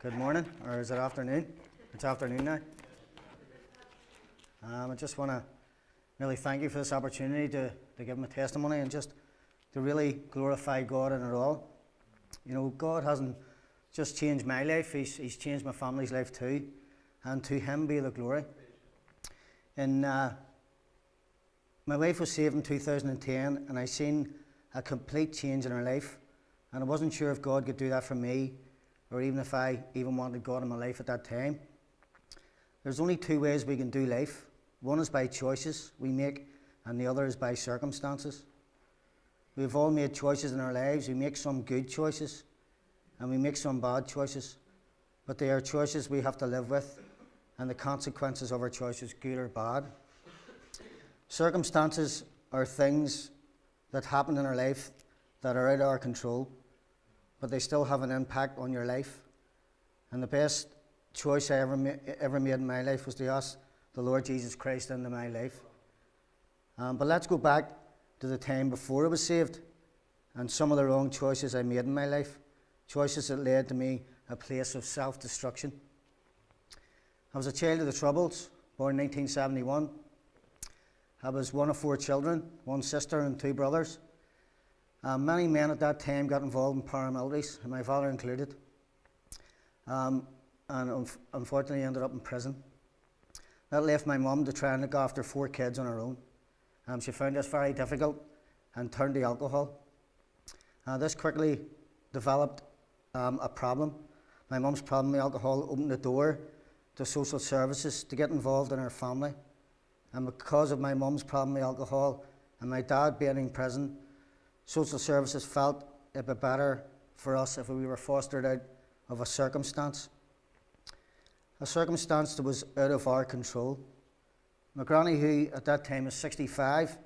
Good morning, or is it afternoon? It's afternoon now. I just want to really thank you for this opportunity to give my testimony and just to really glorify God in it all. You know, God hasn't just changed my life, He's changed my family's life too, and to Him be the glory. And my wife was saved in 2010, and I seen a complete change in her life, and I wasn't sure if God could do that for me, or even if I even wanted God in my life at that time. There's only two ways we can do life. One is by choices we make, and the other is by circumstances. We've all made choices in our lives. We make some good choices, and we make some bad choices. But they are choices we have to live with, and the consequences of our choices, good or bad. Circumstances are things that happen in our life that are out of our control, but they still have an impact on your life. And the best choice I ever made in my life was to ask the Lord Jesus Christ into my life. But let's go back to the time before I was saved and some of the wrong choices I made in my life, choices that led to me a place of self-destruction. I was a child of the Troubles, born in 1971. I was one of four children, one sister and two brothers. Many men at that time got involved in paramilitaries, and my father included, and unfortunately ended up in prison. That left my mum to try and look after four kids on her own. She found this very difficult and turned to alcohol. This quickly developed a problem. My mum's problem with alcohol opened the door to social services to get involved in her family. And because of my mum's problem with alcohol and my dad being in prison, social services felt it'd be better for us if we were fostered out of a circumstance that was out of our control. My granny, who at that time was 65,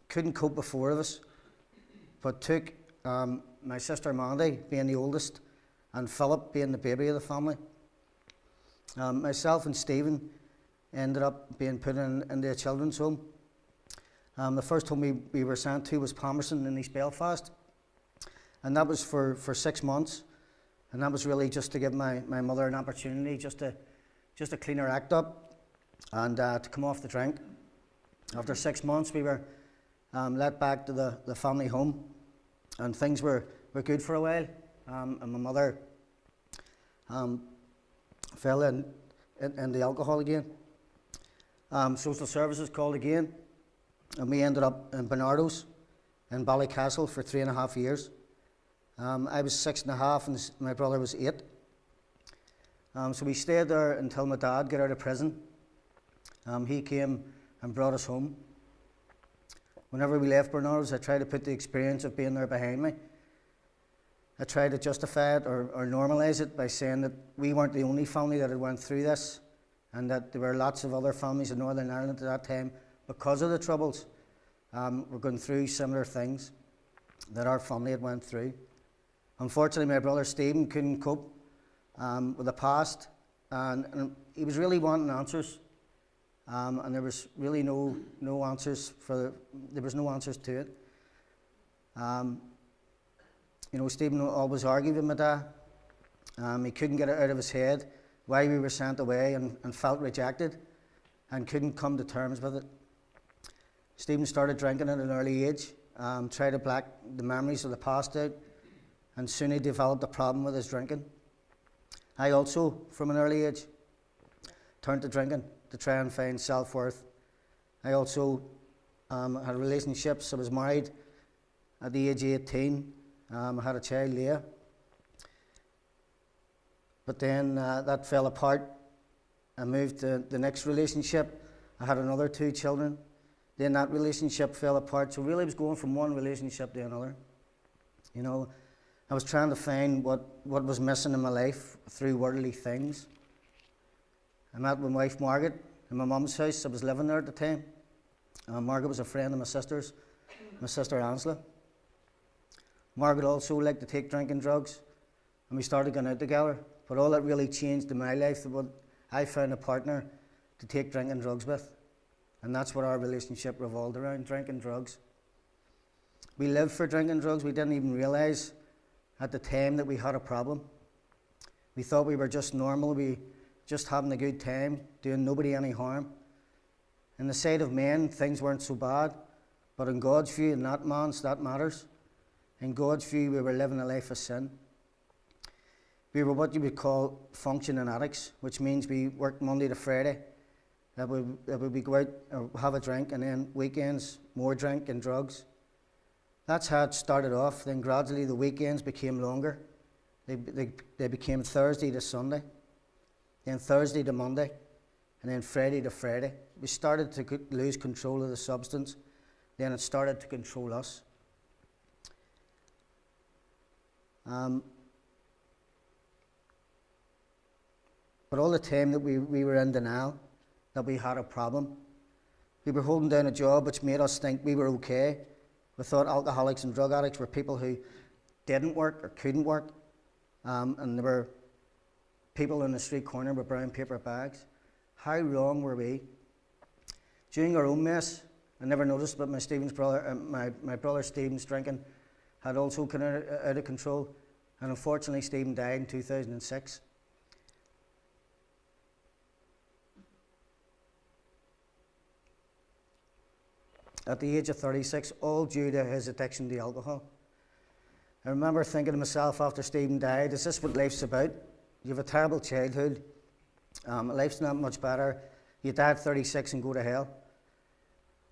couldn't cope with four of us, but took my sister Mandy, being the oldest, and Philip, being the baby of the family. Myself and Stephen ended up being put into a children's home. The first home we were sent to was Palmerston in East Belfast, and that was for 6 months, and that was really just to give my mother an opportunity just to clean her act up and to come off the drink. After 6 months we were let back to the family home, and things were good for a while, and my mother fell in the alcohol again. Social services called again, and we ended up in Bernardo's in Ballycastle for 3.5 years. I was 6.5 and my brother was 8. So we stayed there until my dad got out of prison. He came and brought us home. Whenever we left Bernardo's, I tried to put the experience of being there behind me. I tried to justify it or normalise it by saying that we weren't the only family that had went through this, and that there were lots of other families in Northern Ireland at that time, because of the Troubles, were going through similar things that our family had went through. Unfortunately, my brother Stephen couldn't cope with the past, and he was really wanting answers, and there was really no answers there was no answers to it. You know, Stephen always argued with my dad. He couldn't get it out of his head why we were sent away and felt rejected and couldn't come to terms with it. Stephen started drinking at an early age, tried to black the memories of the past out, and soon he developed a problem with his drinking. I also, from an early age, turned to drinking to try and find self-worth. I also had relationships. I was married at the age of 18. I had a child, Leah. But then that fell apart. I moved to the next relationship. I had another 2 children. Then that relationship fell apart. So really I was going from one relationship to another. You know, I was trying to find what was missing in my life through worldly things. I met my wife Margaret in my mum's house. I was living there at the time. Margaret was a friend of my sister's, my sister Angela. Margaret also liked to take drink and drugs, and we started going out together. But all that really changed in my life was I found a partner to take drink and drugs with. And that's what our relationship revolved around, drink and drugs. We lived for drink and drugs. We didn't even realise at the time that we had a problem. We thought we were just normal, we just having a good time, doing nobody any harm. In the sight of men, things weren't so bad, but in God's view, and that man's, that matters. In God's view, we were living a life of sin. We were what you would call functioning addicts, which means we worked Monday to Friday. That would be go out or have a drink, and then weekends, more drink and drugs. That's how it started off. Then gradually the weekends became longer. They became Thursday to Sunday, then Thursday to Monday, and then Friday to Friday. We started to lose control of the substance. Then it started to control us. But all the time that we were in denial, that we had a problem. We were holding down a job which made us think we were okay. We thought alcoholics and drug addicts were people who didn't work or couldn't work. And there were people in the street corner with brown paper bags. How wrong were we? During our own mess, I never noticed, but my brother Stephen's drinking had also gone out of control. And unfortunately, Stephen died in 2006. At the age of 36, all due to his addiction to alcohol. I remember thinking to myself after Stephen died, is this what life's about? You have a terrible childhood, life's not much better, you die at 36 and go to hell.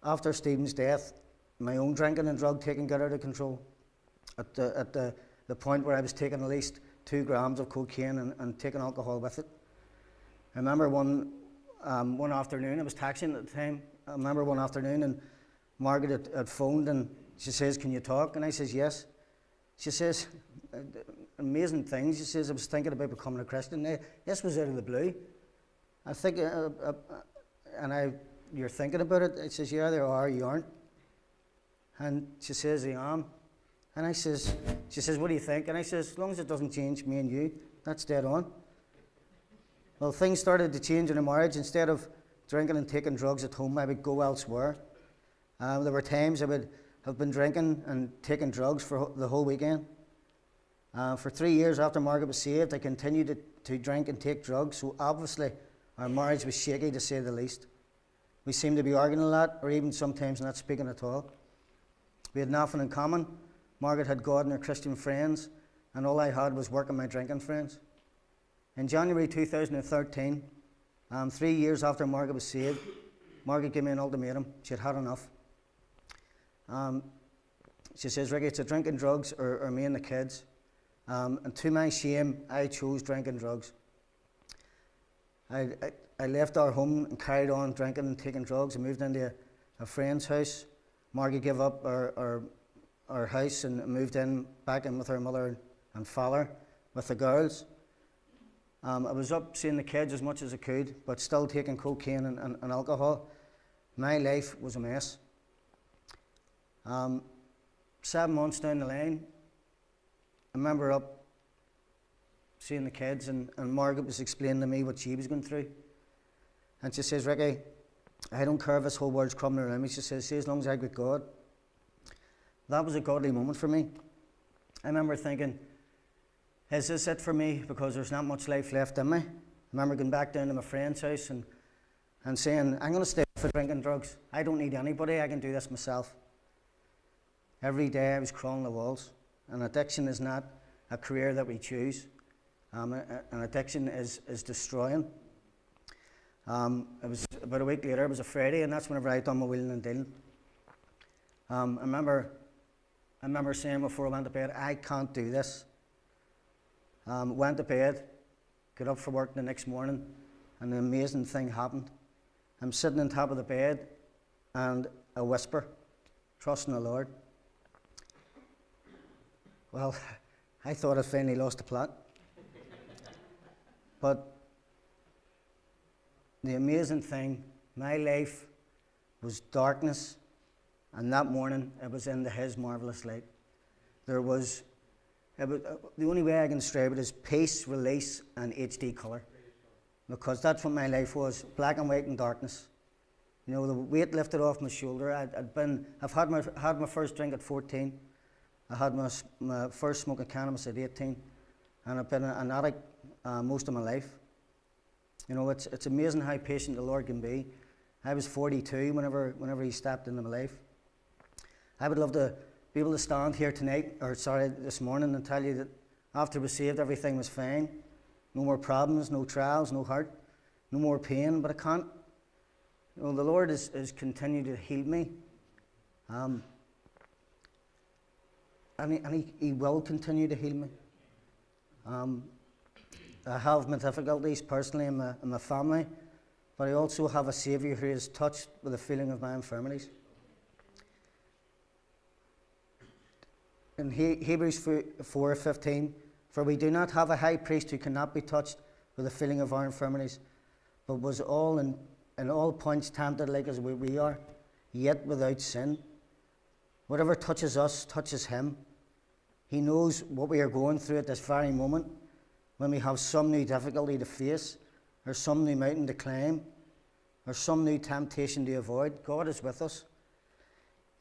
After Stephen's death, my own drinking and drug taking got out of control. At the point where I was taking at least 2 grams of cocaine and taking alcohol with it. I remember one afternoon, I was taxiing at the time, I remember one afternoon and Margaret had phoned and she says, can you talk? And I says, yes. She says, amazing things. She says, I was thinking about becoming a Christian. Now, this was out of the blue. I think, you're thinking about it? I says, yeah, there are, you aren't. And she says, I am. And she says, what do you think? And I says, as long as it doesn't change me and you, that's dead on. Well, things started to change in our marriage. Instead of drinking and taking drugs at home, I would go elsewhere. There were times I would have been drinking and taking drugs for the whole weekend. For 3 years after Margaret was saved, I continued to drink and take drugs, so obviously our marriage was shaky to say the least. We seemed to be arguing a lot, or even sometimes not speaking at all. We had nothing in common. Margaret had God and her Christian friends, and all I had was work and my drinking friends. In January 2013, 3 years after Margaret was saved, Margaret gave me an ultimatum. She had had enough. She says, Ricky, it's a drinking drugs or me and the kids. And to my shame, I chose drinking drugs. I left our home and carried on drinking and taking drugs. I moved into a friend's house. Margaret gave up our house and moved back in with her mother and father with the girls. I was up seeing the kids as much as I could, but still taking cocaine and alcohol. My life was a mess. 7 months down the line, I remember up seeing the kids and Margaret was explaining to me what she was going through. And she says, Ricky, I don't care if this whole world's crumbling around me. She says, see, as long as I got God. That was a godly moment for me. I remember thinking, is this it for me? Because there's not much life left in me. I remember going back down to my friend's house and saying, I'm going to stay off of drinking drugs. I don't need anybody. I can do this myself. Every day I was crawling the walls. And addiction is not a career that we choose. An addiction is destroying. It was about a week later, it was a Friday, and that's whenever I done my wheeling and dealing. I remember saying before I went to bed, I can't do this. Went to bed, got up for work the next morning, and an amazing thing happened. I'm sitting on top of the bed, and a whisper, trusting the Lord. Well, I thought I finally lost the plot. But the amazing thing, my life was darkness, and that morning it was into His marvellous light. The only way I can describe it is peace, release, and HD colour. Because that's what my life was, black and white and darkness. You know, the weight lifted off my shoulder. I've had my first drink at 14. I had my first smoke of cannabis at 18. And I've been an addict most of my life. You know, it's amazing how patient the Lord can be. I was 42 whenever He stepped into my life. I would love to be able to stand here this morning and tell you that after we saved, everything was fine. No more problems, no trials, no hurt, no more pain, but I can't. You know, the Lord is continuing to heal me. And he will continue to heal me. I have my difficulties personally in my family, but I also have a Saviour who is touched with the feeling of my infirmities. In Hebrews 4:15, for we do not have a high priest who cannot be touched with the feeling of our infirmities, but was all in all points tempted like as we are, yet without sin. Whatever touches us touches Him. He knows what we are going through at this very moment, when we have some new difficulty to face, or some new mountain to climb, or some new temptation to avoid. God is with us.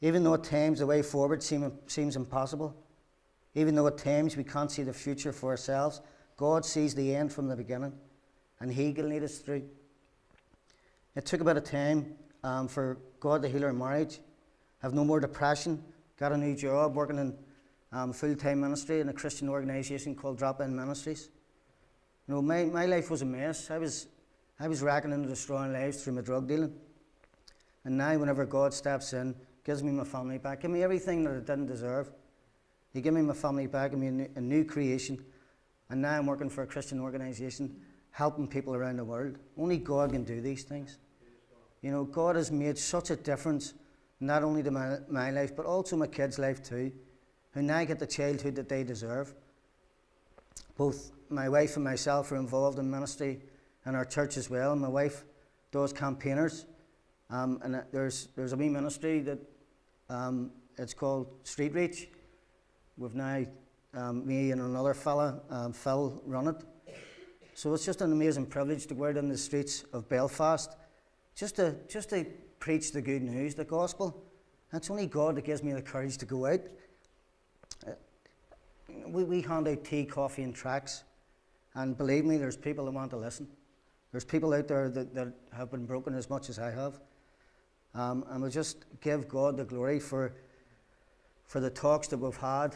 Even though at times the way forward seems impossible, even though at times we can't see the future for ourselves, God sees the end from the beginning, and He can lead us through. It took a bit of time for God to heal our marriage, have no more depression, got a new job, working in full-time ministry in a Christian organisation called Drop-In Ministries. You know, my life was a mess. I was racking and destroying lives through my drug dealing. And now whenever God steps in, gives me my family back, give me everything that I didn't deserve. He gave me my family back, give me a new creation. And now I'm working for a Christian organisation, helping people around the world. Only God can do these things. You know, God has made such a difference, not only to my life, but also my kids' life too, who now get the childhood that they deserve. Both my wife and myself are involved in ministry in our church as well. My wife does campaigners, and there's a wee ministry that it's called Street Reach. We've now, me and another fella, Phil, run it. So it's just an amazing privilege to go out in the streets of Belfast, just to preach the good news, the gospel. And it's only God that gives me the courage to go out. We hand out tea, coffee and tracts, and believe me, there's people that want to listen. There's people out there that have been broken as much as I have. And we just give God the glory for the talks that we've had,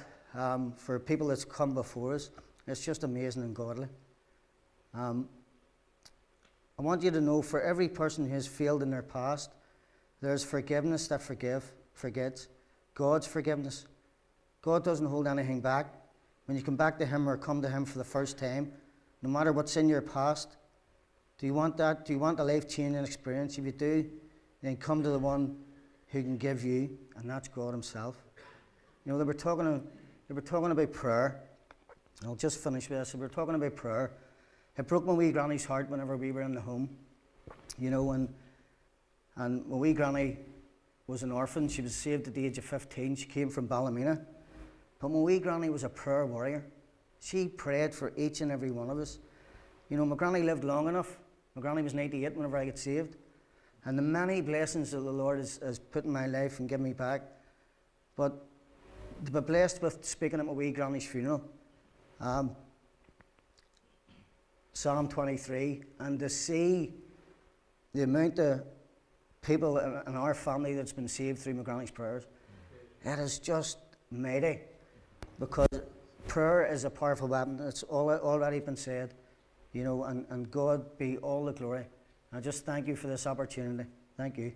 for people that's come before us. It's just amazing and godly. I want you to know, for every person who has failed in their past, there's forgiveness that forgets. God's forgiveness. God doesn't hold anything back. When you come back to Him or come to Him for the first time, no matter what's in your past, do you want that? Do you want a life-changing experience? If you do, then come to the one who can give you, and that's God Himself. You know, they were talking about prayer. I'll just finish with this. They were talking about prayer. It broke my wee granny's heart whenever we were in the home. You know, and my wee granny was an orphan. She was saved at the age of 15. She came from Ballymena. But my wee granny was a prayer warrior. She prayed for each and every one of us. You know, my granny lived long enough. My granny was 98 whenever I got saved. And the many blessings that the Lord has put in my life and given me back. But to be blessed with speaking at my wee granny's funeral, Psalm 23, and to see the amount of people in our family that's been saved through my granny's prayers, it is just mighty. Because prayer is a powerful weapon. It's already been said, you know, and God be all the glory. I just thank you for this opportunity. Thank you.